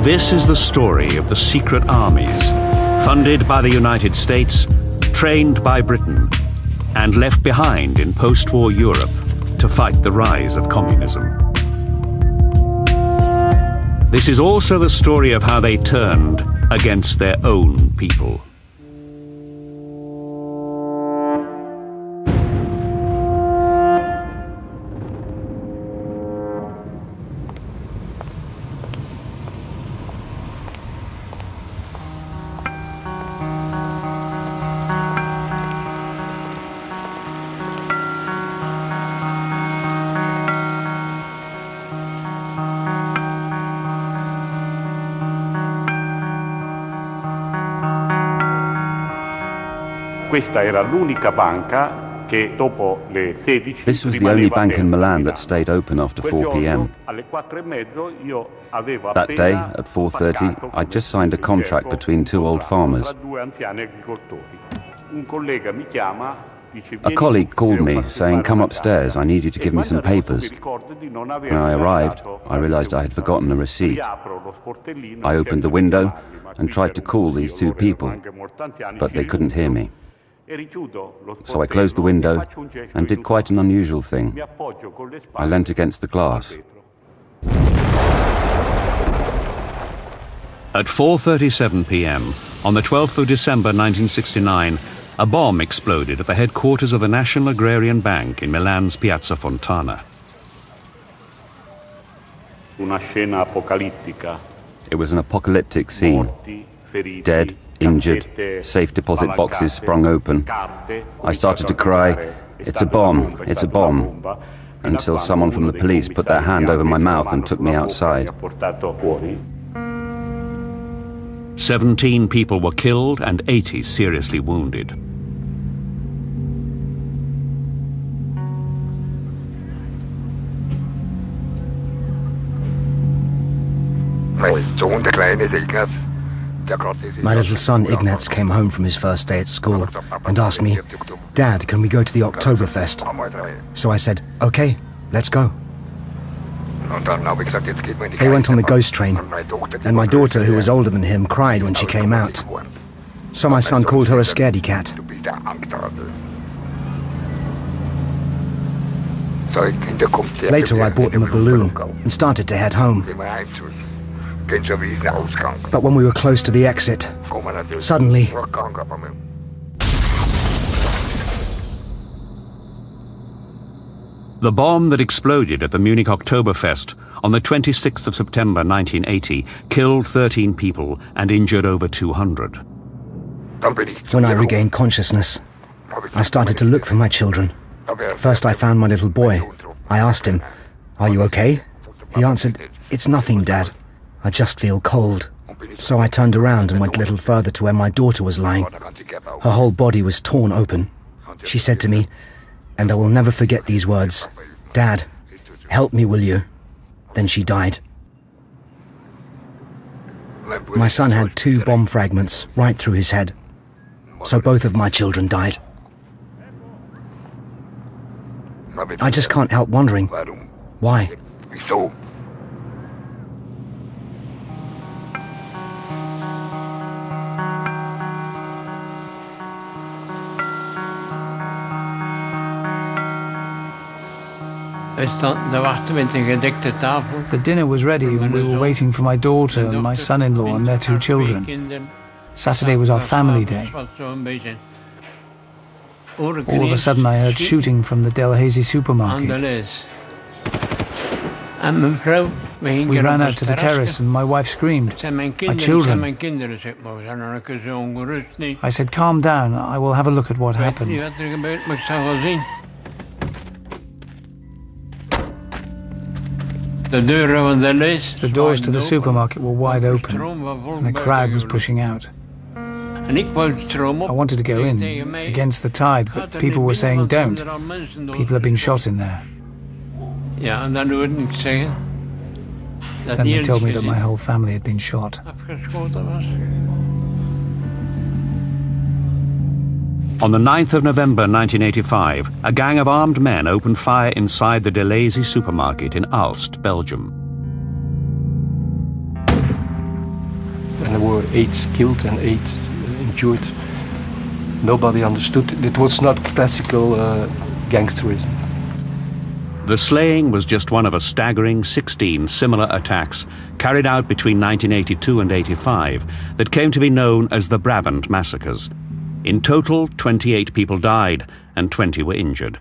This is the story of the secret armies, funded by the United States, trained by Britain, and left behind in post-war Europe to fight the rise of communism. This is also the story of how they turned against their own people. This was the only bank in Milan that stayed open after 4 p.m. That day, at 4:30, I'd just signed a contract between two old farmers. A colleague called me saying, "Come upstairs, I need you to give me some papers." When I arrived, I realized I had forgotten a receipt. I opened the window and tried to call these two people, but they couldn't hear me. So I closed the window and did quite an unusual thing. I leant against the glass. At 4:37 p.m. on the 12th of December 1969, a bomb exploded at the headquarters of the National Agrarian Bank in Milan's Piazza Fontana. It was an apocalyptic scene. Dead, injured, safe deposit boxes sprung open. I started to cry, "It's a bomb, it's a bomb," until someone from the police put their hand over my mouth and took me outside. 17 people were killed and 80 seriously wounded. My little son Ignaz came home from his first day at school and asked me, "Dad, can we go to the Oktoberfest?" So I said, "Okay, let's go." They went on the ghost train, and my daughter, who was older than him, cried when she came out. So my son called her a scaredy cat. Later I bought them a balloon and started to head home. But when we were close to the exit, suddenly... The bomb that exploded at the Munich Oktoberfest on the 26th of September 1980 killed 13 people and injured over 200. When I regained consciousness, I started to look for my children. First I found my little boy. I asked him, "Are you okay?" He answered, "It's nothing, Dad. I just feel cold." So I turned around and went a little further to where my daughter was lying. Her whole body was torn open. She said to me, and I will never forget these words, "Dad, help me, will you?" Then she died. My son had 2 bomb fragments right through his head. So both of my children died. I just can't help wondering, why? The dinner was ready and we were waiting for my daughter and my son-in-law and their 2 children. Saturday was our family day. All of a sudden I heard shooting from the Delhaize supermarket. We ran out to the terrace and my wife screamed, "My children." I said, "Calm down, I will have a look at what happened." The doors to the supermarket were wide open and a crowd was pushing out. I wanted to go in, against the tide, but people were saying don't. People have been shot in there. Then they told me that my whole family had been shot. On the 9th of November 1985, a gang of armed men opened fire inside the Delhaize supermarket in Aalst, Belgium. and there were 8 killed and 8 injured. Nobody understood. It was not classical gangsterism. The slaying was just one of a staggering 16 similar attacks carried out between 1982 and 85 that came to be known as the Brabant massacres. In total, 28 people died and 20 were injured.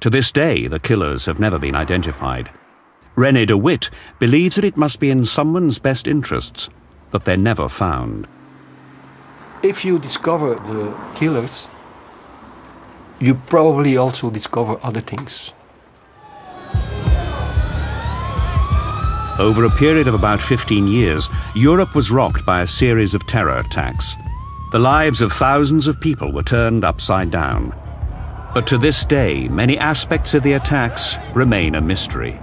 To this day, the killers have never been identified. René de Witt believes that it must be in someone's best interests that they're never found. If you discover the killers, you probably also discover other things. Over a period of about 15 years, Europe was rocked by a series of terror attacks. The lives of thousands of people were turned upside down. But to this day, many aspects of the attacks remain a mystery.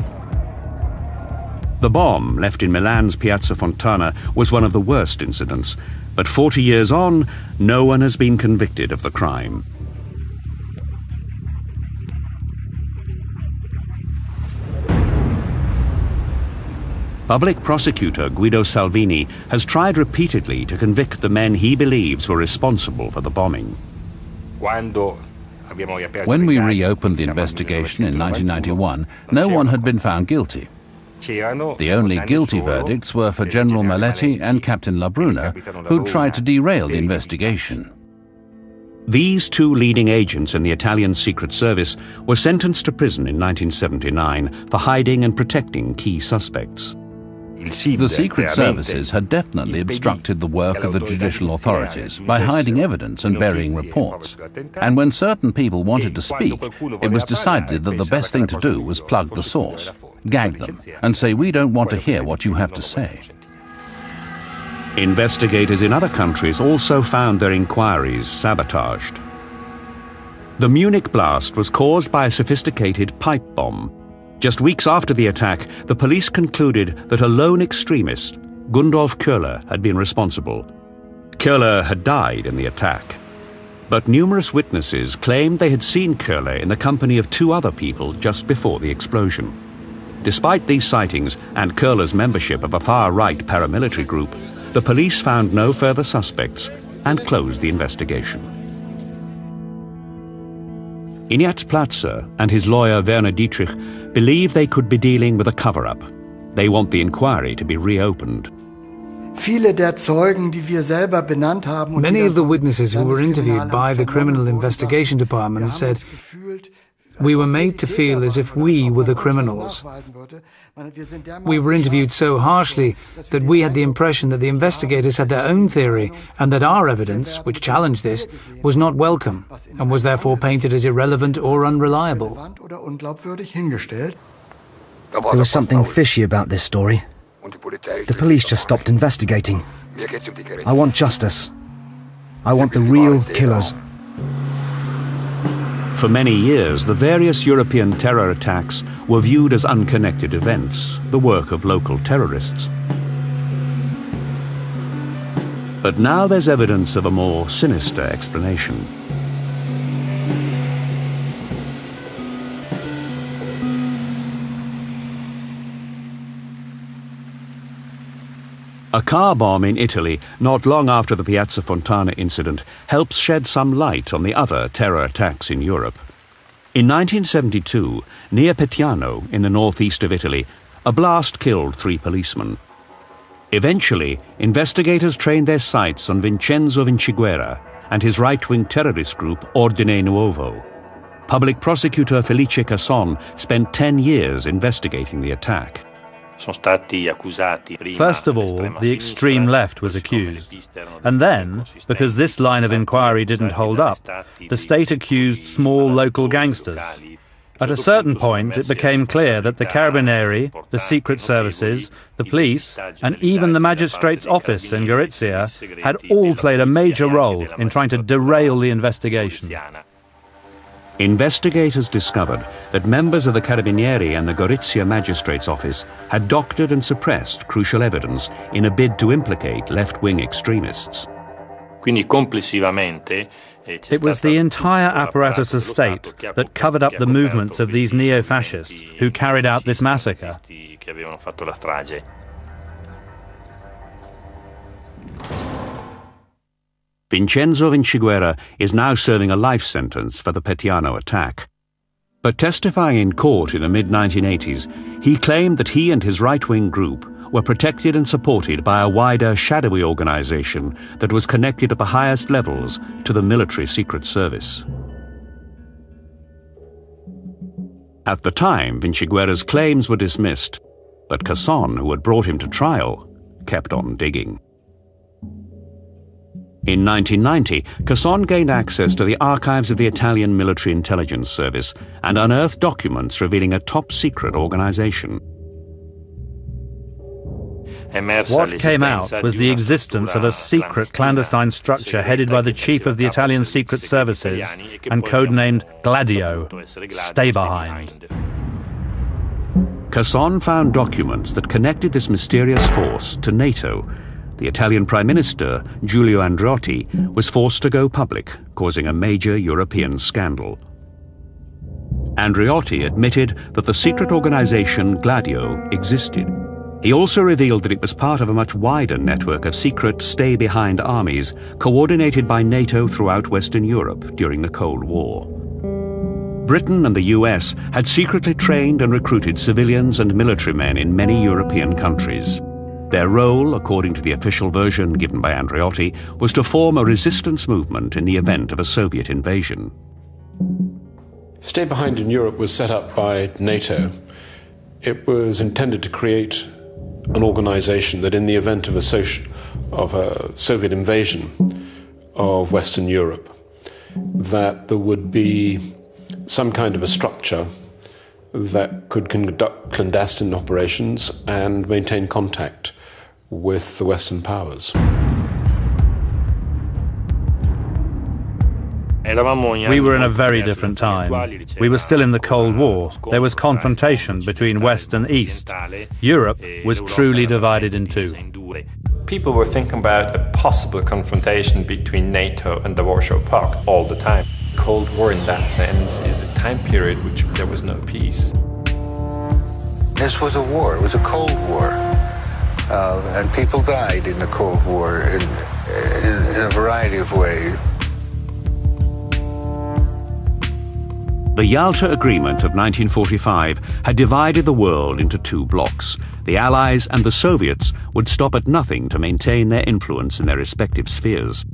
The bomb left in Milan's Piazza Fontana was one of the worst incidents, but 40 years on, no one has been convicted of the crime. Public prosecutor Guido Salvini has tried repeatedly to convict the men he believes were responsible for the bombing. When we reopened the investigation in 1991, no one had been found guilty. The only guilty verdicts were for General Maletti and Captain Labruna, who tried to derail the investigation. These 2 leading agents in the Italian Secret Service were sentenced to prison in 1979 for hiding and protecting key suspects. The secret services had definitely obstructed the work of the judicial authorities by hiding evidence and burying reports. And when certain people wanted to speak, it was decided that the best thing to do was plug the source, gag them, and say, "We don't want to hear what you have to say." Investigators in other countries also found their inquiries sabotaged. The Munich blast was caused by a sophisticated pipe bomb. Just weeks after the attack, the police concluded that a lone extremist, Gundolf Köhler, had been responsible. Köhler had died in the attack. But numerous witnesses claimed they had seen Köhler in the company of 2 other people just before the explosion. Despite these sightings and Köhler's membership of a far-right paramilitary group, the police found no further suspects and closed the investigation. Ignaz Platzer and his lawyer Werner Dietrich believe they could be dealing with a cover-up. They want the inquiry to be reopened. Many of the witnesses who were interviewed by the Criminal Investigation Department said, "We were made to feel as if we were the criminals. We were interviewed so harshly that we had the impression that the investigators had their own theory and that our evidence, which challenged this, was not welcome and was therefore painted as irrelevant or unreliable." There was something fishy about this story. The police just stopped investigating. I want justice. I want the real killers. For many years, the various European terror attacks were viewed as unconnected events, the work of local terrorists. But now there's evidence of a more sinister explanation. A car bomb in Italy, not long after the Piazza Fontana incident, helps shed some light on the other terror attacks in Europe. In 1972, near Petiano, in the northeast of Italy, a blast killed 3 policemen. Eventually, investigators trained their sights on Vincenzo Vinciguerra and his right-wing terrorist group Ordine Nuovo. Public prosecutor Felice Casson spent 10 years investigating the attack. First of all, the extreme left was accused. And then, because this line of inquiry didn't hold up, the state accused small local gangsters. At a certain point, it became clear that the Carabinieri, the secret services, the police, and even the magistrate's office in Gorizia had all played a major role in trying to derail the investigation. Investigators discovered that members of the Carabinieri and the Gorizia magistrate's office had doctored and suppressed crucial evidence in a bid to implicate left-wing extremists. It was the entire apparatus of state that covered up the movements of these neo-fascists who carried out this massacre. Vincenzo Vinciguerra is now serving a life sentence for the Petiano attack. But testifying in court in the mid-1980s, he claimed that he and his right-wing group were protected and supported by a wider, shadowy organization that was connected at the highest levels to the military secret service. At the time, Vinciguerra's claims were dismissed, but Casson, who had brought him to trial, kept on digging. In 1990, Casson gained access to the archives of the Italian Military Intelligence Service and unearthed documents revealing a top-secret organization. What came out was the existence of a secret clandestine structure headed by the chief of the Italian Secret Services and codenamed Gladio, Stay Behind. Casson found documents that connected this mysterious force to NATO. The Italian Prime Minister, Giulio Andreotti, was forced to go public, causing a major European scandal. Andreotti admitted that the secret organization Gladio existed. He also revealed that it was part of a much wider network of secret stay-behind armies coordinated by NATO throughout Western Europe during the Cold War. Britain and the US had secretly trained and recruited civilians and military men in many European countries. Their role, according to the official version given by Andreotti, was to form a resistance movement in the event of a Soviet invasion. Stay Behind in Europe was set up by NATO. It was intended to create an organization that in the event of a Soviet invasion of Western Europe, that there would be some kind of a structure that could conduct clandestine operations and maintain contact with the Western powers. We were in a very different time. We were still in the Cold War. There was confrontation between West and East. Europe was truly divided in two. People were thinking about a possible confrontation between NATO and the Warsaw Pact all the time. Cold War in that sense is a time period in which there was no peace. This was a war, it was a Cold War. And people died in the Cold War in a variety of ways. The Yalta Agreement of 1945 had divided the world into two blocks. The Allies and the Soviets would stop at nothing to maintain their influence in their respective spheres.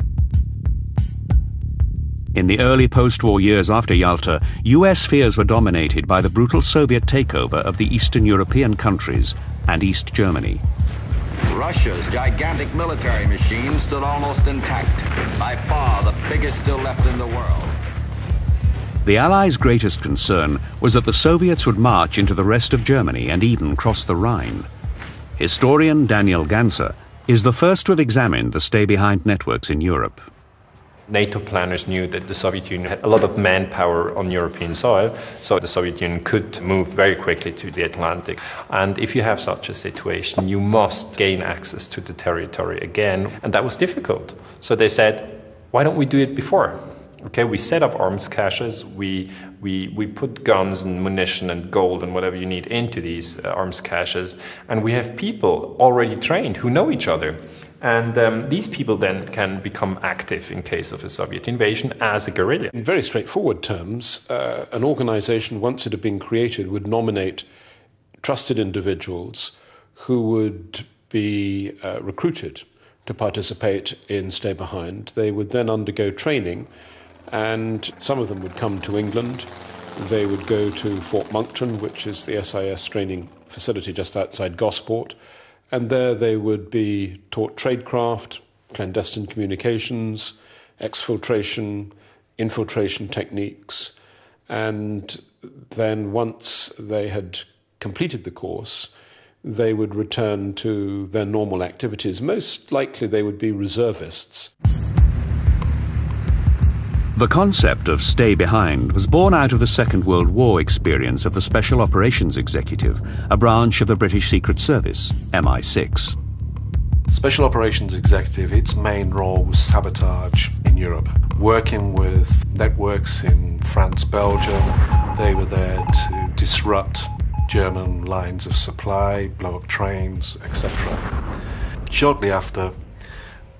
In the early post-war years after Yalta, US fears were dominated by the brutal Soviet takeover of the Eastern European countries and East Germany. Russia's gigantic military machine stood almost intact, by far the biggest still left in the world. The Allies' greatest concern was that the Soviets would march into the rest of Germany and even cross the Rhine. Historian Daniel Ganser is the first to have examined the stay-behind networks in Europe. NATO planners knew that the Soviet Union had a lot of manpower on European soil, so the Soviet Union could move very quickly to the Atlantic. And if you have such a situation, you must gain access to the territory again, and that was difficult. So they said, why don't we do it before? Okay, we set up arms caches, we put guns and munition and gold and whatever you need into these arms caches, and we have people already trained who know each other. And these people then can become active in case of a Soviet invasion as a guerrilla. In very straightforward terms, an organization, once it had been created, would nominate trusted individuals who would be recruited to participate in Stay Behind. They would then undergo training, and some of them would come to England. They would go to Fort Monkton, which is the SIS training facility just outside Gosport, and there they would be taught tradecraft, clandestine communications, exfiltration, infiltration techniques, and then once they had completed the course, they would return to their normal activities. Most likely they would be reservists. The concept of stay behind was born out of the Second World War experience of the Special Operations Executive, a branch of the British Secret Service, MI6. Special Operations Executive, its main role was sabotage in Europe, working with networks in France, Belgium. They were there to disrupt German lines of supply, blow up trains, etc. Shortly after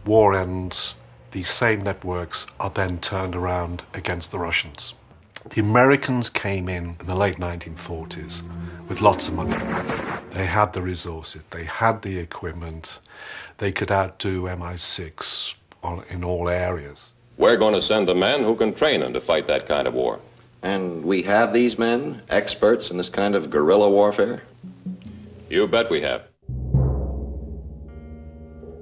war ends, these same networks are then turned around against the Russians. The Americans came in the late 1940s with lots of money. They had the resources, they had the equipment, they could outdo MI6 in all areas. We're going to send the men who can train them to fight that kind of war. And we have these men, experts in this kind of guerrilla warfare? You bet we have.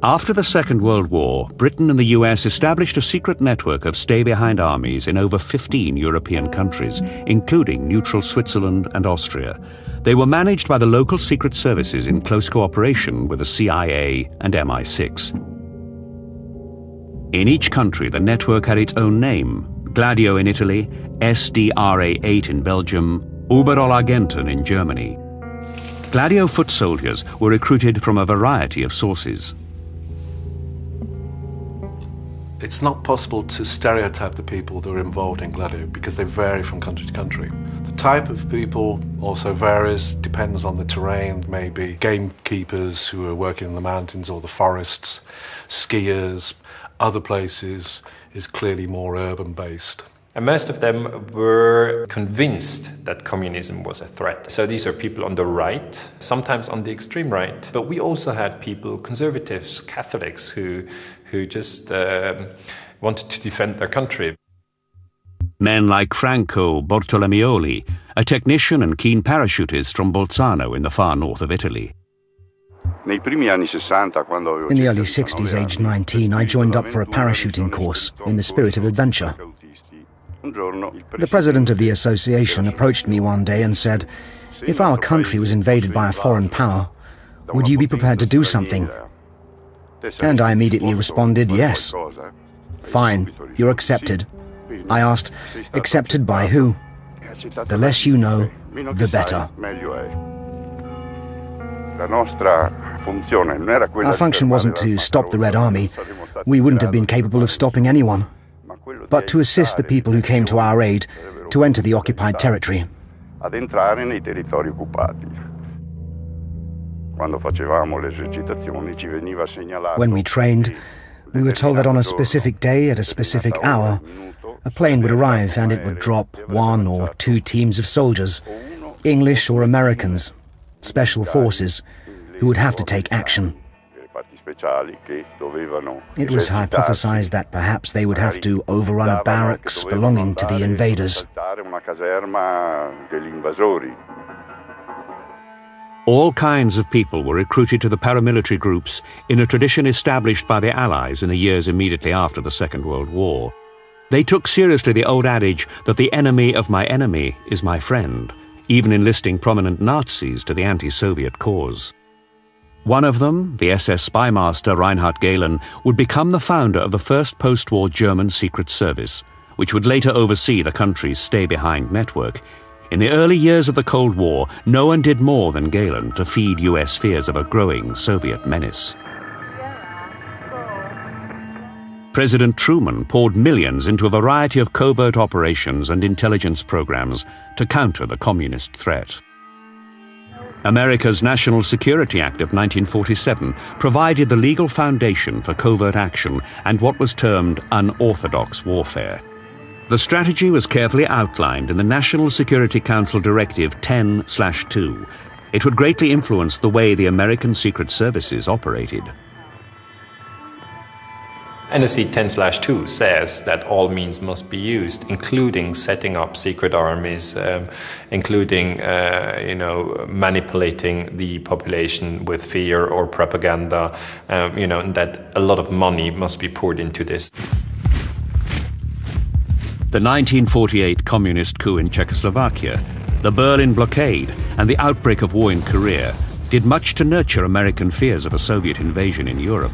After the Second World War, Britain and the US established a secret network of stay-behind armies in over 15 European countries, including neutral Switzerland and Austria. They were managed by the local secret services in close cooperation with the CIA and MI6. In each country, the network had its own name: Gladio in Italy, SDRA 8 in Belgium, Oberallagenten in Germany. Gladio foot soldiers were recruited from a variety of sources. It's not possible to stereotype the people that are involved in Gladio because they vary from country to country. The type of people also varies, depends on the terrain, maybe gamekeepers who are working in the mountains or the forests, skiers. Other places is clearly more urban-based. And most of them were convinced that communism was a threat. So these are people on the right, sometimes on the extreme right. But we also had people, conservatives, Catholics, who just wanted to defend their country. Men like Franco Bortolomeoli, a technician and keen parachutist from Bolzano in the far north of Italy. In the early 60s, aged 19, I joined up for a parachuting course in the spirit of adventure. The president of the association approached me one day and said, "If our country was invaded by a foreign power, would you be prepared to do something?" And I immediately responded, "Yes." "Fine, you're accepted." I asked, "Accepted by who?" "The less you know, the better." Our function wasn't to stop the Red Army. We wouldn't have been capable of stopping anyone, but to assist the people who came to our aid to enter the occupied territory. When we trained, we were told that on a specific day at a specific hour, a plane would arrive and it would drop 1 or 2 teams of soldiers, English or Americans, special forces, who would have to take action. It was hypothesized that perhaps they would have to overrun a barracks belonging to the invaders. All kinds of people were recruited to the paramilitary groups in a tradition established by the Allies in the years immediately after the Second World War. They took seriously the old adage that the enemy of my enemy is my friend, even enlisting prominent Nazis to the anti-Soviet cause. One of them, the SS spy master Reinhard Gehlen, would become the founder of the first post-war German secret service, which would later oversee the country's stay-behind network. In the early years of the Cold War, no one did more than Gehlen to feed US fears of a growing Soviet menace. President Truman poured millions into a variety of covert operations and intelligence programs to counter the communist threat. America's National Security Act of 1947 provided the legal foundation for covert action and what was termed unorthodox warfare. The strategy was carefully outlined in the National Security Council Directive 10/2. It would greatly influence the way the American Secret Services operated. NSC 10/2 says that all means must be used, including setting up secret armies, including manipulating the population with fear or propaganda, and that a lot of money must be poured into this. The 1948 communist coup in Czechoslovakia, the Berlin blockade, and the outbreak of war in Korea did much to nurture American fears of a Soviet invasion in Europe.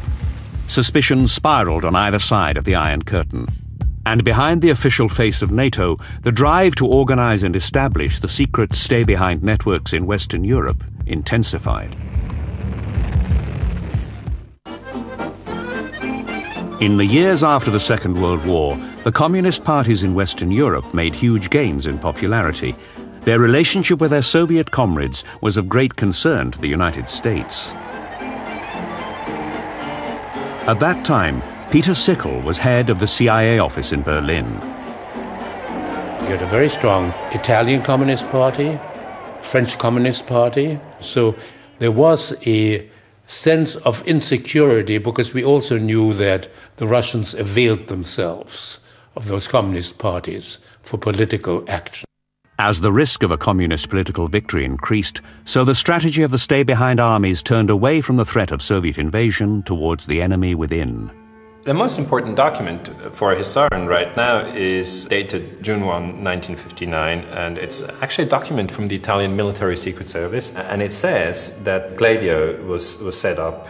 Suspicion spiraled on either side of the Iron Curtain. And behind the official face of NATO, the drive to organize and establish the secret stay-behind networks in Western Europe intensified. In the years after the Second World War, the communist parties in Western Europe made huge gains in popularity. Their relationship with their Soviet comrades was of great concern to the United States. At that time, Peter Sickle was head of the CIA office in Berlin. You had a very strong Italian Communist Party, French Communist Party, so there was a sense of insecurity because we also knew that the Russians availed themselves of those communist parties for political action. As the risk of a communist political victory increased, so the strategy of the stay-behind armies turned away from the threat of Soviet invasion towards the enemy within. The most important document for a historian right now is dated June 1, 1959, and it's actually a document from the Italian military secret service, and it says that Gladio was set up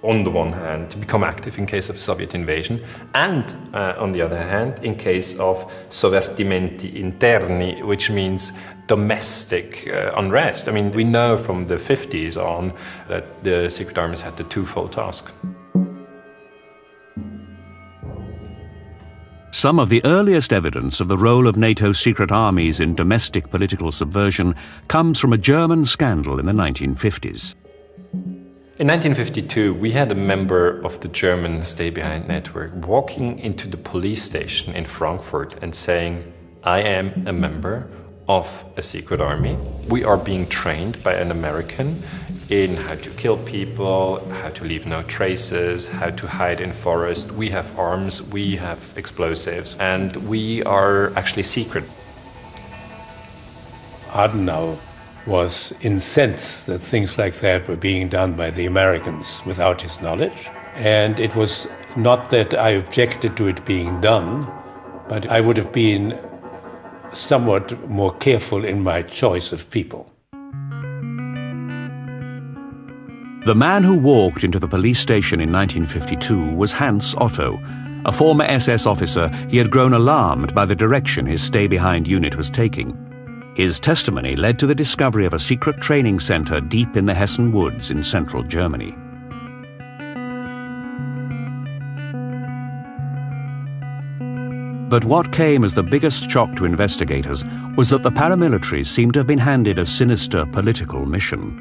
on the one hand to become active in case of a Soviet invasion, and on the other hand in case of sovvertimenti interni, which means domestic unrest. I mean, we know from the 50s on that the secret armies had the twofold task. Some of the earliest evidence of the role of NATO secret armies in domestic political subversion comes from a German scandal in the 1950s. In 1952, we had a member of the German stay-behind network walking into the police station in Frankfurt and saying, "I am a member of a secret army. We are being trained by an American in how to kill people, how to leave no traces, how to hide in forest. We have arms, we have explosives, and we are actually secret." Adenauer was incensed that things like that were being done by the Americans without his knowledge. And it was not that I objected to it being done, but I would have been somewhat more careful in my choice of people. The man who walked into the police station in 1952 was Hans Otto. A former SS officer, he had grown alarmed by the direction his stay-behind unit was taking. His testimony led to the discovery of a secret training center deep in the Hessen woods in central Germany. But what came as the biggest shock to investigators was that the paramilitaries seemed to have been handed a sinister political mission.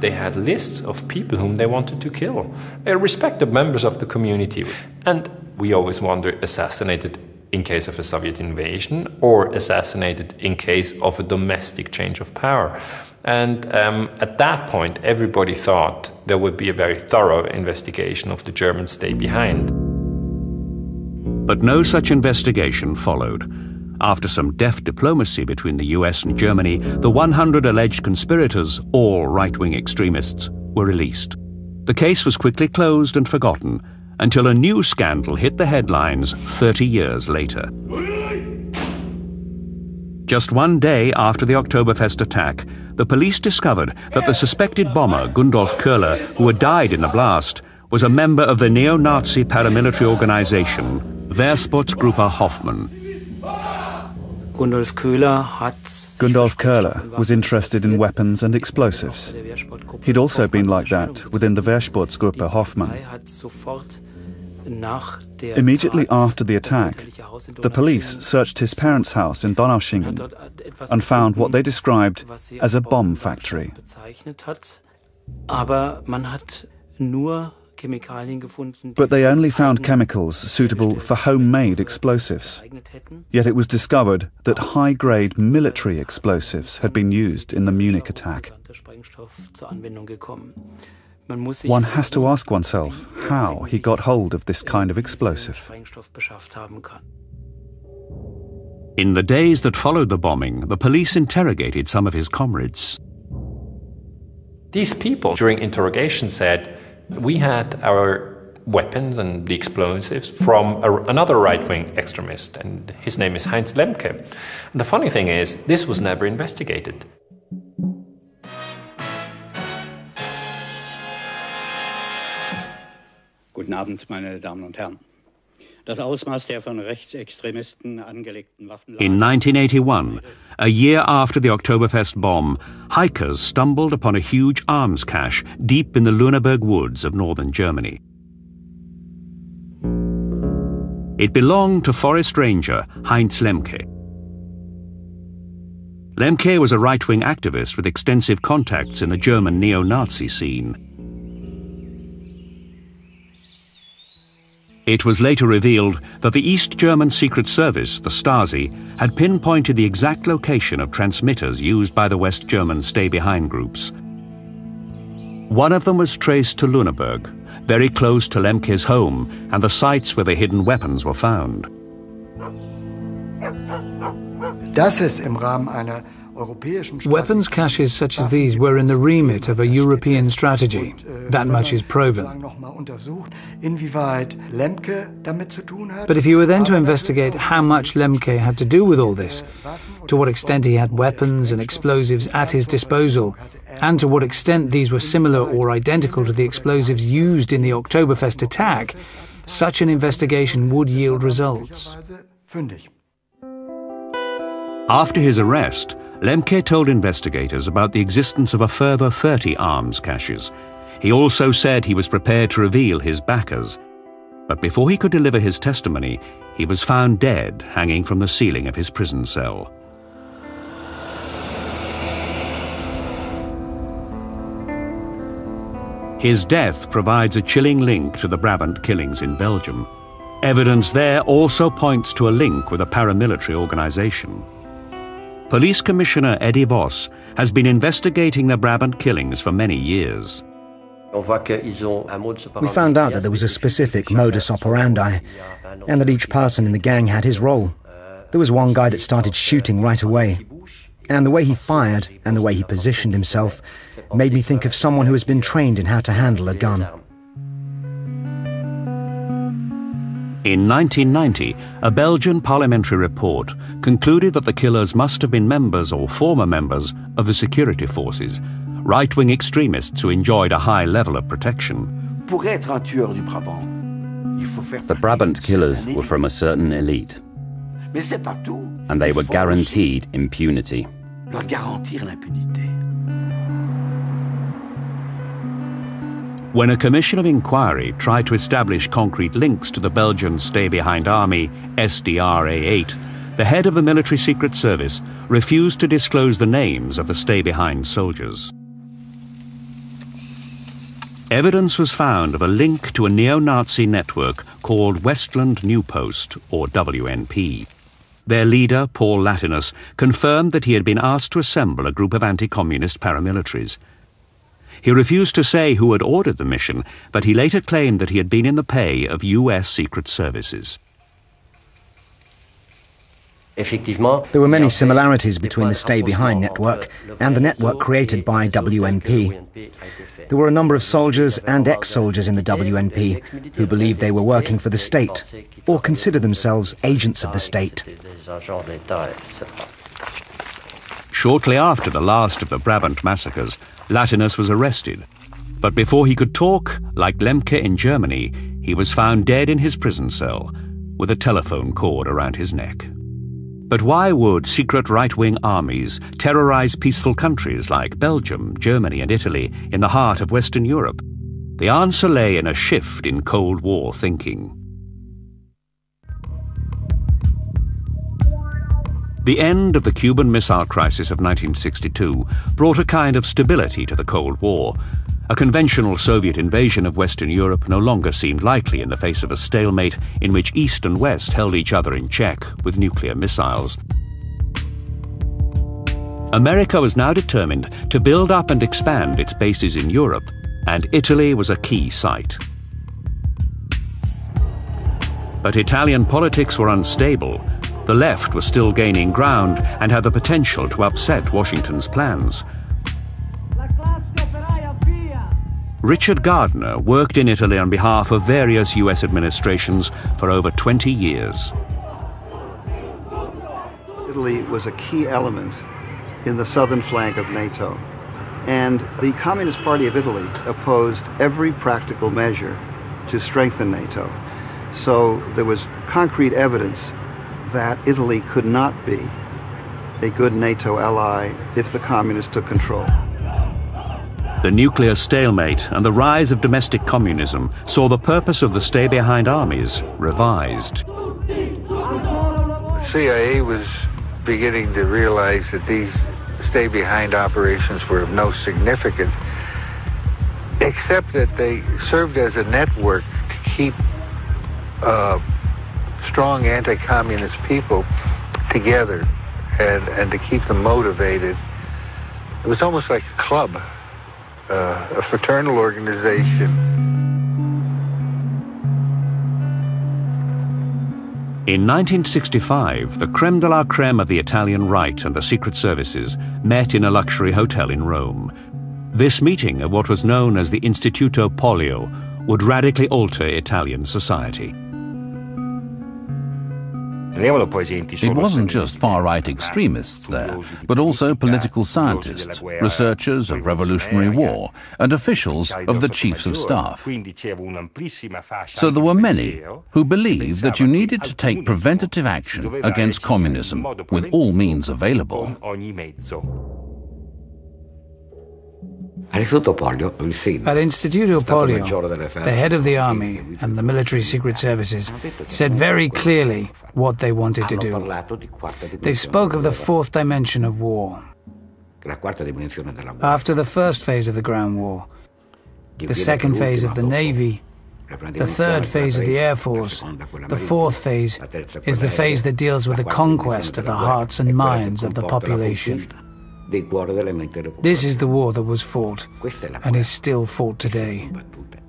They had lists of people whom they wanted to kill, respected members of the community. And we always wonder, assassinated in case of a Soviet invasion or assassinated in case of a domestic change of power. And at that point, everybody thought there would be a very thorough investigation of the German stay-behind. But no such investigation followed. After some deft diplomacy between the US and Germany, the 100 alleged conspirators, all right-wing extremists, were released. The case was quickly closed and forgotten, until a new scandal hit the headlines 30 years later. Just one day after the Oktoberfest attack, the police discovered that the suspected bomber, Gundolf Köhler, who had died in the blast, was a member of the neo-Nazi paramilitary organization, Wehrsportsgruppe Hoffmann. Gundolf Köhler was interested in weapons and explosives. He'd also been like that within the Wehrsportsgruppe Hoffmann. Immediately after the attack, the police searched his parents' house in Donaueschingen and found what they described as a bomb factory. But they only found chemicals suitable for homemade explosives. Yet it was discovered that high-grade military explosives had been used in the Munich attack. One has to ask oneself how he got hold of this kind of explosive. In the days that followed the bombing, the police interrogated some of his comrades. These people, during interrogation, said, "We had our weapons and the explosives from another right-wing extremist, and his name is Heinz Lemke." And the funny thing is, this was never investigated. Guten Abend, meine Damen und Herren. Das Ausmaß der von Rechtsextremisten angelegten Waffen. In 1981, a year after the Oktoberfest bomb, hikers stumbled upon a huge arms cache deep in the Lüneburg woods of northern Germany. It belonged to forest ranger Heinz Lemke. Lemke was a right-wing activist with extensive contacts in the German neo-Nazi scene. It was later revealed that the East German Secret Service, the Stasi, had pinpointed the exact location of transmitters used by the West German stay-behind groups. One of them was traced to Lüneburg, very close to Lemke's home and the sites where the hidden weapons were found. Weapons caches such as these were in the remit of a European strategy. That much is proven. But if you were then to investigate how much Lemke had to do with all this, to what extent he had weapons and explosives at his disposal, and to what extent these were similar or identical to the explosives used in the Oktoberfest attack, such an investigation would yield results. After his arrest, Lemke told investigators about the existence of a further 30 arms caches. He also said he was prepared to reveal his backers. But before he could deliver his testimony, he was found dead, hanging from the ceiling of his prison cell. His death provides a chilling link to the Brabant killings in Belgium. Evidence there also points to a link with a paramilitary organization. Police Commissioner Eddie Vos has been investigating the Brabant killings for many years. We found out that there was a specific modus operandi, and that each person in the gang had his role. There was one guy that started shooting right away, and the way he fired and the way he positioned himself made me think of someone who has been trained in how to handle a gun. In 1990, a Belgian parliamentary report concluded that the killers must have been members or former members of the security forces, right-wing extremists who enjoyed a high level of protection. The Brabant killers were from a certain elite, and they were guaranteed impunity. When a commission of inquiry tried to establish concrete links to the Belgian stay-behind army, SDRA-8, the head of the military secret service refused to disclose the names of the stay-behind soldiers. Evidence was found of a link to a neo-Nazi network called Westland New Post, or WNP. Their leader, Paul Latinus, confirmed that he had been asked to assemble a group of anti-communist paramilitaries. He refused to say who had ordered the mission, but he later claimed that he had been in the pay of US Secret Services. There were many similarities between the stay-behind network and the network created by WNP. There were a number of soldiers and ex-soldiers in the WNP who believed they were working for the state or considered themselves agents of the state. Shortly after the last of the Brabant massacres, Latinus was arrested. But before he could talk, like Lemke in Germany, he was found dead in his prison cell, with a telephone cord around his neck. But why would secret right-wing armies terrorize peaceful countries like Belgium, Germany and Italy in the heart of Western Europe? The answer lay in a shift in Cold War thinking. The end of the Cuban Missile Crisis of 1962 brought a kind of stability to the Cold War. A conventional Soviet invasion of Western Europe no longer seemed likely in the face of a stalemate in which East and West held each other in check with nuclear missiles. America was now determined to build up and expand its bases in Europe, and Italy was a key site. But Italian politics were unstable. The left was still gaining ground and had the potential to upset Washington's plans. Richard Gardner worked in Italy on behalf of various US administrations for over 20 years. Italy was a key element in the southern flank of NATO, and the Communist Party of Italy opposed every practical measure to strengthen NATO. So there was concrete evidence that Italy could not be a good NATO ally if the communists took control. The nuclear stalemate and the rise of domestic communism saw the purpose of the stay-behind armies revised. The CIA was beginning to realize that these stay-behind operations were of no significance, except that they served as a network to keep strong anti-communist people together and to keep them motivated. It was almost like a club, a fraternal organization. In 1965, the creme de la creme of the Italian right and the secret services met in a luxury hotel in Rome. This meeting of what was known as the Istituto Polio would radically alter Italian society. It wasn't just far-right extremists there, but also political scientists, researchers of Revolutionary War, and officials of the chiefs of staff. So there were many who believed that you needed to take preventative action against communism with all means available. At Instituto Polio, the head of the army and the military secret services said very clearly what they wanted to do. They spoke of the fourth dimension of war. After the first phase of the ground war, the second phase of the Navy, the third phase of the Air Force, the fourth phase is the phase that deals with the conquest of the hearts and minds of the population. This is the war that was fought, and is still fought today,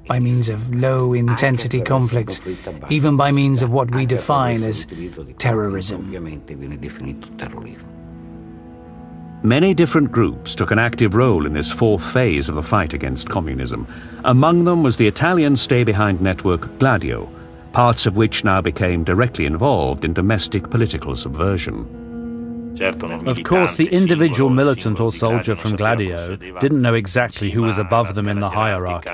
by means of low-intensity conflicts, even by means of what we define as terrorism. Many different groups took an active role in this fourth phase of the fight against communism. Among them was the Italian stay-behind network Gladio, parts of which now became directly involved in domestic political subversion. Of course, the individual militant or soldier from Gladio didn't know exactly who was above them in the hierarchy.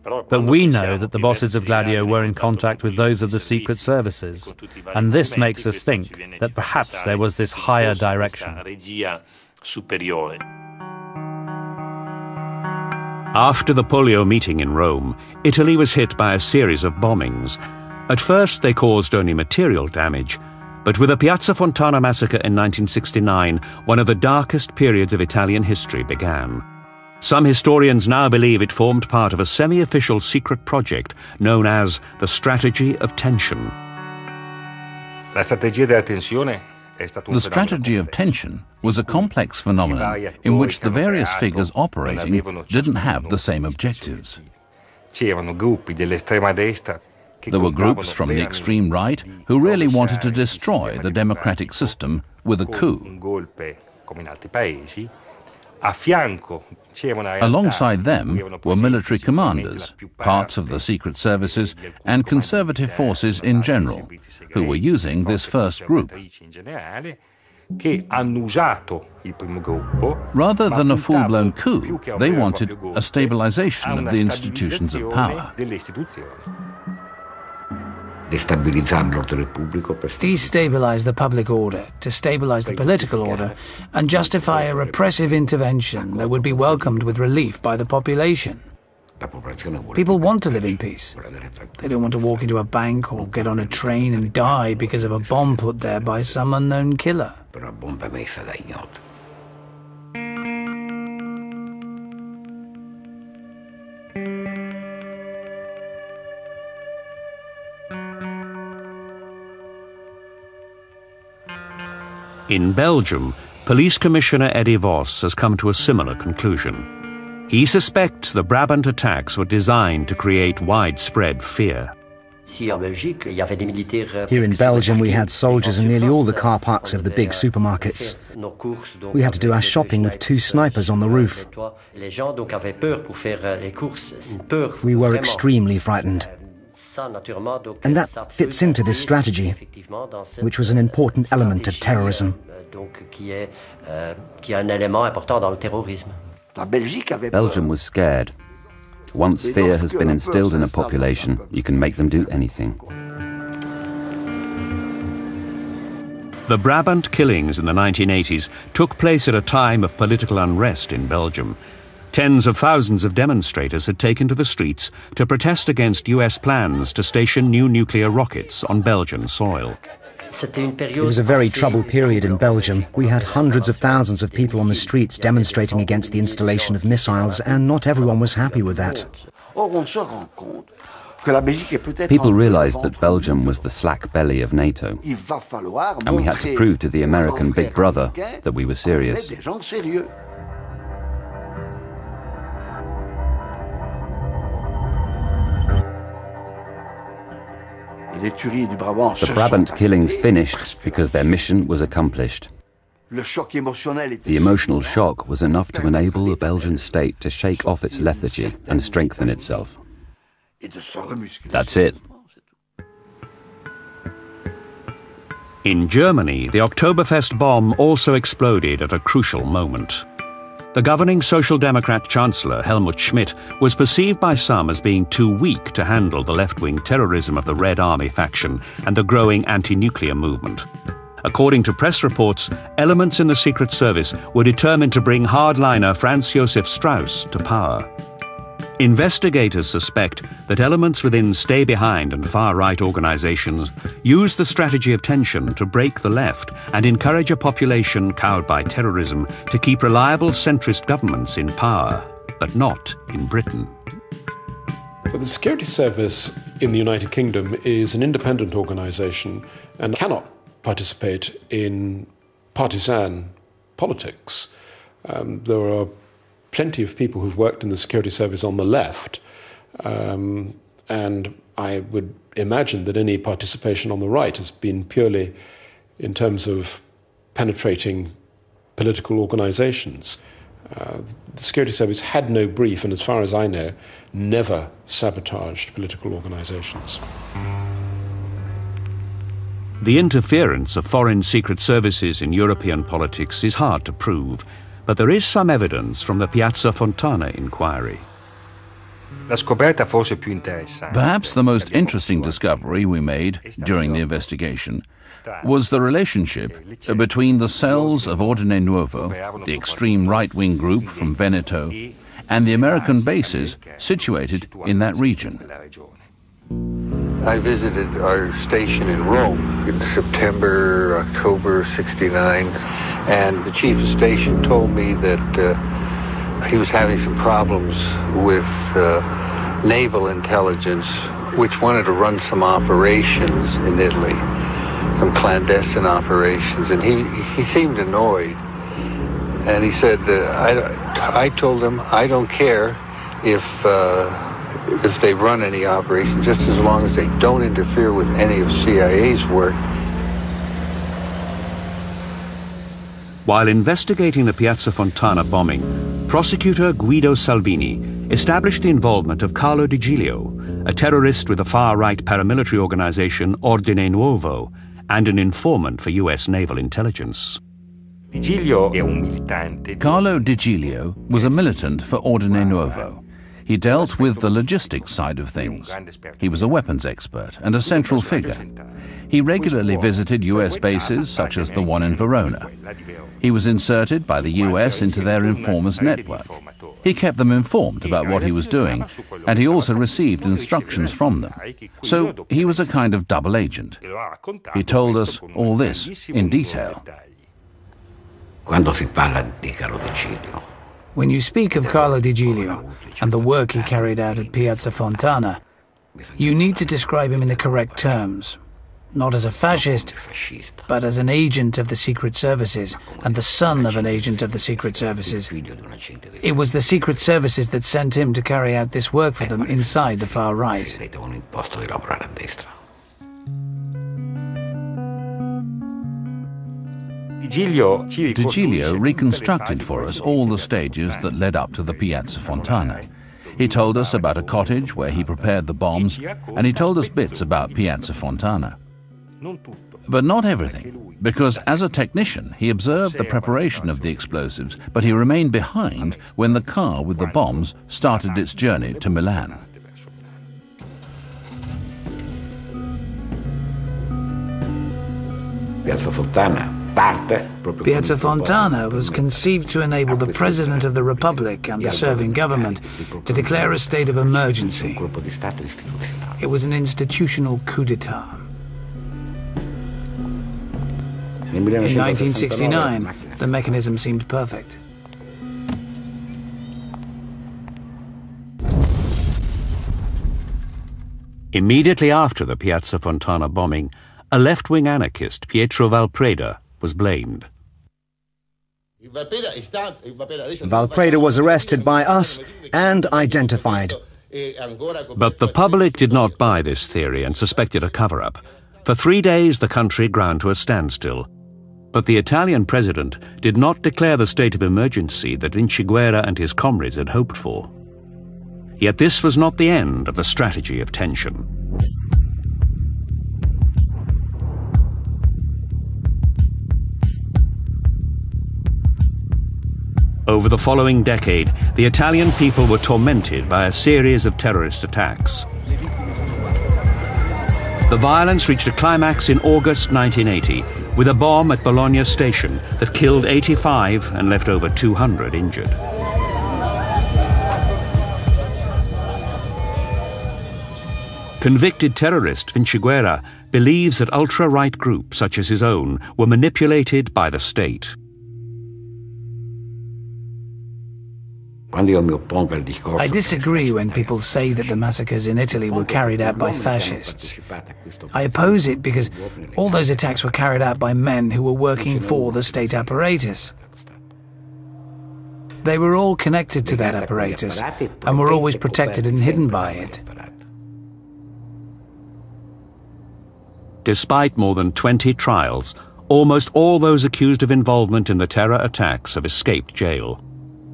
But we know that the bosses of Gladio were in contact with those of the secret services, and this makes us think that perhaps there was this higher direction. After the Polio meeting in Rome, Italy was hit by a series of bombings. At first, they caused only material damage, but with the Piazza Fontana massacre in 1969, one of the darkest periods of Italian history began. Some historians now believe it formed part of a semi-official secret project known as the Strategy of Tension. The strategy of tension was a complex phenomenon in which the various figures operating didn't have the same objectives. There were groups from the extreme right who really wanted to destroy the democratic system with a coup. Alongside them were military commanders, parts of the secret services, and conservative forces in general, who were using this first group. Rather than a full-blown coup, they wanted a stabilization of the institutions of power. Destabilize the public order, to stabilize the political order, and justify a repressive intervention that would be welcomed with relief by the population. People want to live in peace. They don't want to walk into a bank or get on a train and die because of a bomb put there by some unknown killer. In Belgium, Police Commissioner Eddie Vos has come to a similar conclusion. He suspects the Brabant attacks were designed to create widespread fear. Here in Belgium, we had soldiers in nearly all the car parks of the big supermarkets. We had to do our shopping with 2 snipers on the roof. We were extremely frightened. And that fits into this strategy, which was an important element of terrorism. Belgium was scared. Once fear has been instilled in a population, you can make them do anything. The Brabant killings in the 1980s took place at a time of political unrest in Belgium. Tens of thousands of demonstrators had taken to the streets to protest against US plans to station new nuclear rockets on Belgian soil. It was a very troubled period in Belgium. We had hundreds of thousands of people on the streets demonstrating against the installation of missiles, and not everyone was happy with that. People realized that Belgium was the slack belly of NATO, and we had to prove to the American big brother that we were serious. The Brabant killings finished because their mission was accomplished. The emotional shock was enough to enable the Belgian state to shake off its lethargy and strengthen itself. That's it. In Germany, the Oktoberfest bomb also exploded at a crucial moment. The governing Social Democrat Chancellor, Helmut Schmidt, was perceived by some as being too weak to handle the left-wing terrorism of the Red Army faction and the growing anti-nuclear movement. According to press reports, elements in the Secret Service were determined to bring hardliner Franz Josef Strauss to power. Investigators suspect that elements within stay-behind and far-right organizations use the strategy of tension to break the left and encourage a population cowed by terrorism to keep reliable centrist governments in power, but not in Britain. But the Security Service in the United Kingdom is an independent organization and cannot participate in partisan politics. There are plenty of people who've worked in the security service on the left, and I would imagine that any participation on the right has been purely in terms of penetrating political organizations. The security service had no brief, and as far as I know, never sabotaged political organizations. The interference of foreign secret services in European politics is hard to prove, but there is some evidence from the Piazza Fontana inquiry. Perhaps the most interesting discovery we made during the investigation was the relationship between the cells of Ordine Nuovo, the extreme right-wing group from Veneto, and the American bases situated in that region. I visited our station in Rome in September, October '69, and the chief of station told me that he was having some problems with naval intelligence, which wanted to run some operations in Italy, some clandestine operations, and he seemed annoyed. And he said, I told him, I don't care if they run any operations, just as long as they don't interfere with any of CIA's work. While investigating the Piazza Fontana bombing, prosecutor Guido Salvini established the involvement of Carlo De Giulio, a terrorist with the far-right paramilitary organization Ordine Nuovo, and an informant for US naval intelligence. Carlo De Giulio was a militant for Ordine Nuovo. He dealt with the logistics side of things. He was a weapons expert and a central figure. He regularly visited US bases, such as the one in Verona. He was inserted by the US into their informers network. He kept them informed about what he was doing, and he also received instructions from them. So he was a kind of double agent. He told us all this in detail. When you speak of Carlo De Giulio and the work he carried out at Piazza Fontana, you need to describe him in the correct terms. Not as a fascist, but as an agent of the secret services and the son of an agent of the secret services. It was the secret services that sent him to carry out this work for them inside the far right. De Giulio reconstructed for us all the stages that led up to the Piazza Fontana. He told us about a cottage where he prepared the bombs, and he told us bits about Piazza Fontana. But not everything, because as a technician he observed the preparation of the explosives, but he remained behind when the car with the bombs started its journey to Milan. Piazza Fontana was conceived to enable the President of the Republic and the serving government to declare a state of emergency. It was an institutional coup d'etat. In 1969, the mechanism seemed perfect. Immediately after the Piazza Fontana bombing, a left-wing anarchist, Pietro Valpreda, was blamed. Valpreda was arrested by us and identified. But the public did not buy this theory and suspected a cover-up. For 3 days, the country ground to a standstill. But the Italian president did not declare the state of emergency that Vinciguerra and his comrades had hoped for. Yet this was not the end of the strategy of tension. Over the following decade, the Italian people were tormented by a series of terrorist attacks. The violence reached a climax in August 1980 with a bomb at Bologna station that killed 85 and left over 200 injured. Convicted terrorist Vinciguerra believes that ultra-right groups such as his own were manipulated by the state. I disagree when people say that the massacres in Italy were carried out by fascists. I oppose it because all those attacks were carried out by men who were working for the state apparatus. They were all connected to that apparatus and were always protected and hidden by it. Despite more than 20 trials, almost all those accused of involvement in the terror attacks have escaped jail.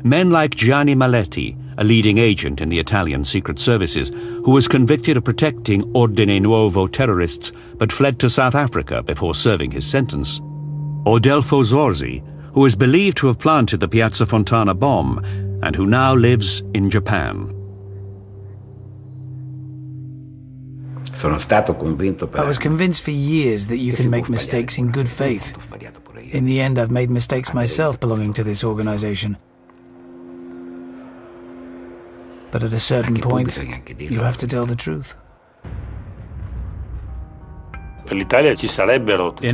Men like Gianni Maletti, a leading agent in the Italian secret services, who was convicted of protecting Ordine Nuovo terrorists but fled to South Africa before serving his sentence. Or Delfo Zorzi, who is believed to have planted the Piazza Fontana bomb and who now lives in Japan. I was convinced for years that you can make mistakes in good faith. In the end, I've made mistakes myself belonging to this organization. But at a certain point, you have to tell the truth. In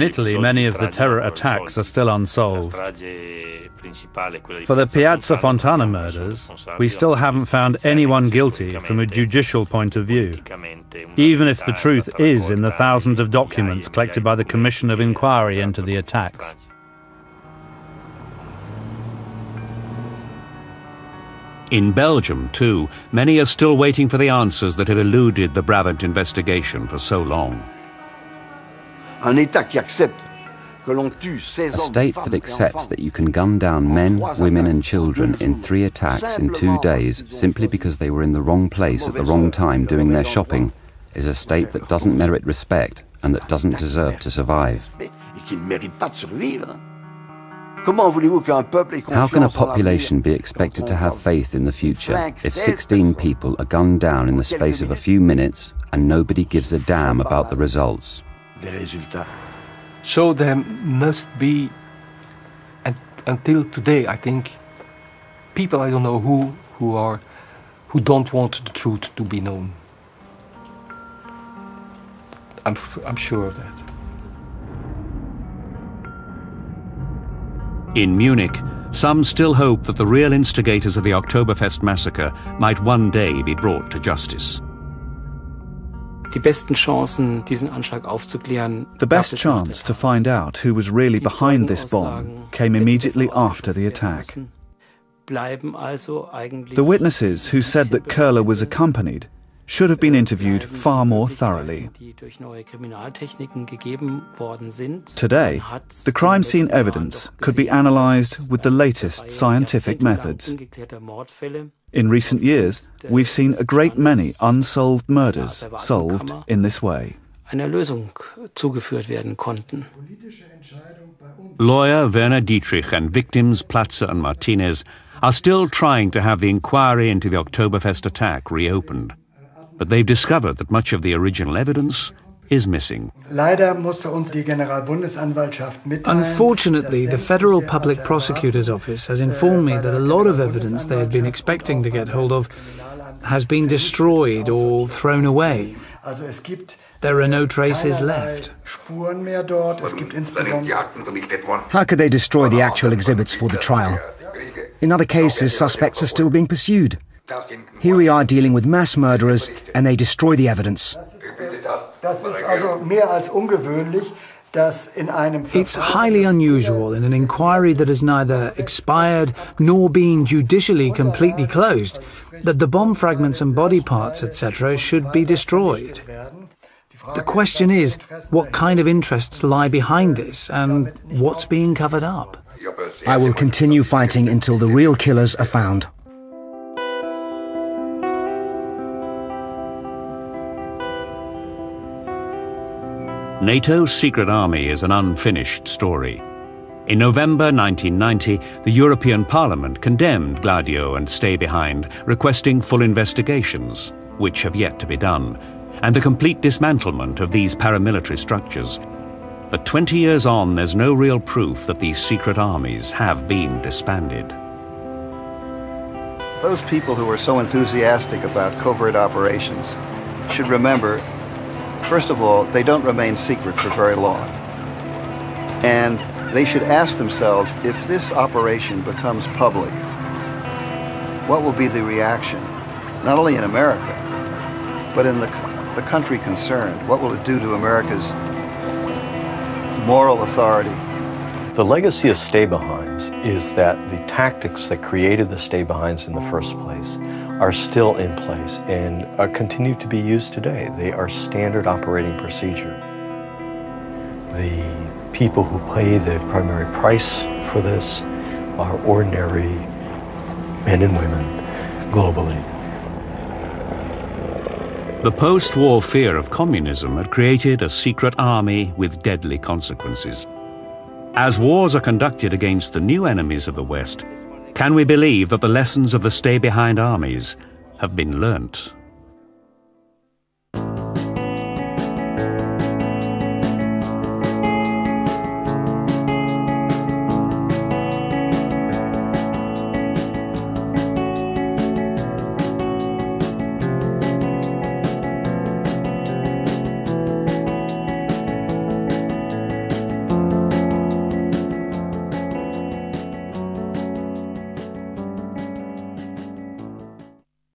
Italy, many of the terror attacks are still unsolved. For the Piazza Fontana murders, we still haven't found anyone guilty from a judicial point of view, even if the truth is in the thousands of documents collected by the Commission of Inquiry into the attacks. In Belgium, too, many are still waiting for the answers that have eluded the Brabant investigation for so long. A state that accepts that you can gun down men, women and children in 3 attacks in 2 days simply because they were in the wrong place at the wrong time doing their shopping is a state that doesn't merit respect and that doesn't deserve to survive. How can a population be expected to have faith in the future if 16 people are gunned down in the space of a few minutes and nobody gives a damn about the results? So there must be, and until today, I think, people I don't know who don't want the truth to be known. I'm sure of that. In Munich, some still hope that the real instigators of the Oktoberfest massacre might one day be brought to justice. The best chance to find out who was really behind this bomb came immediately after the attack. The witnesses who said that Köhler was accompanied should have been interviewed far more thoroughly. Today, the crime scene evidence could be analysed with the latest scientific methods. In recent years, we've seen a great many unsolved murders solved in this way. Lawyer Werner Dietrich and victims Platzer and Martinez are still trying to have the inquiry into the Oktoberfest attack reopened. But they've discovered that much of the original evidence is missing. Unfortunately, the Federal Public Prosecutor's Office has informed me that a lot of evidence they had been expecting to get hold of has been destroyed or thrown away. There are no traces left. How could they destroy the actual exhibits for the trial? In other cases, suspects are still being pursued. Here we are dealing with mass murderers, and they destroy the evidence. It's highly unusual in an inquiry that has neither expired nor been judicially completely closed that the bomb fragments and body parts, etc., should be destroyed. The question is, what kind of interests lie behind this, and what's being covered up? I will continue fighting until the real killers are found. NATO's secret army is an unfinished story. In November 1990, the European Parliament condemned Gladio and Stay Behind, requesting full investigations, which have yet to be done, and the complete dismantlement of these paramilitary structures. But 20 years on, there's no real proof that these secret armies have been disbanded. Those people who are so enthusiastic about covert operations should remember, first of all, they don't remain secret for very long. And they should ask themselves, if this operation becomes public, what will be the reaction, not only in America, but in the country concerned? What will it do to America's moral authority? The legacy of stay-behinds is that the tactics that created the stay-behinds in the first place are still in place and continue to be used today. They are standard operating procedure. The people who pay the primary price for this are ordinary men and women globally. The post-war fear of communism had created a secret army with deadly consequences. As wars are conducted against the new enemies of the West, can we believe that the lessons of the stay-behind armies have been learnt?